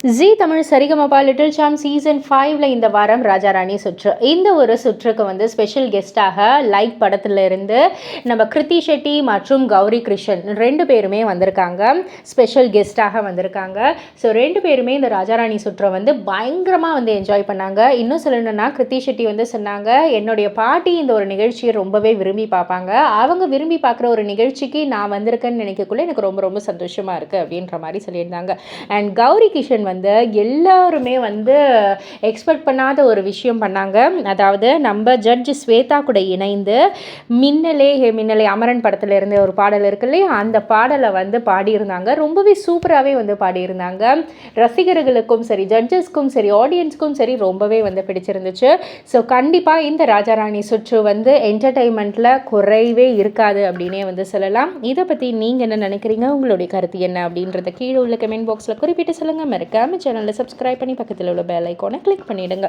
ஜீ Tamil Saregamapa little champs season 5ல் இந்த வாரம் ராஜா ராணி சுற்று. இந்த ஒரு சுற்றுக்கு வந்து ஸ்பெஷல் கெஸ்ட்டாக லைக் படத்திலிருந்து நம்ம கிருத்தி ஷெட்டி மற்றும் கௌரி கிருஷ்ணன் 2 பேருமே வந்திருக்காங்க. ஸ்பெஷல் கெஸ்ட்டாக வந்திருக்காங்க. ஸோ 2 பேருமே இந்த ராஜா ராணி சுற்றை வந்து பயங்கரமாக வந்து என்ஜாய் பண்ணாங்க. இன்னும் சொல்லணும்னா கிருத்தி ஷெட்டி வந்து சொன்னாங்க, என்னுடைய பாட்டி இந்த ஒரு நிகழ்ச்சியை ரொம்பவே விரும்பி பார்ப்பாங்க. அவங்க விரும்பி பார்க்குற ஒரு நிகழ்ச்சிக்கு நான் வந்திருக்கேன்னு நினைக்கக்குள்ள எனக்கு ரொம்ப ரொம்ப சந்தோஷமாக இருக்குது அப்படின்ற மாதிரி சொல்லியிருந்தாங்க. அண்ட் கௌரி கிஷன் வந்து எல்லாருமே வந்து எக்ஸ்பெக்ட் பண்ணாத ஒரு விஷயம் பண்ணாங்க. அதாவது நம்ம ஜட்ஜ் ஸ்வேதா கூட இணைந்து மின்னலே மின்னலே அமரன் படத்தில் இருந்த ஒரு பாடல் இருக்கு இல்லையா, அந்த பாடலை வந்து பாடியிருந்தாங்க. ரொம்பவே சூப்பராகவே வந்து பாடியிருந்தாங்க. ரசிகர்களுக்கும் சரி, ஜட்ஜஸ்க்கும் சரி, ஆடியன்ஸ்க்கும் சரி ரொம்பவே வந்து பிடிச்சிருந்துச்சு. ஸோ கண்டிப்பாக இந்த ராஜாராணி சுற்று வந்து என்டர்டெயின்மெண்ட்டில் குறைவே இருக்காது அப்படின்னே வந்து சொல்லலாம். இதை பற்றி நீங்கள் என்ன நினைக்கிறீங்க, உங்களுடைய கருத்து என்ன அப்படின்றத கீழே உள்ள கமெண்ட் பாக்ஸில் குறிப்பிட்டு சொல்லுங்கள். மறக்காம சேனலில் சப்ஸ்கிரைப் பண்ணி பக்கத்தில் உள்ள பெல் ஐக்கானை கிளிக் பண்ணிவிடுங்க.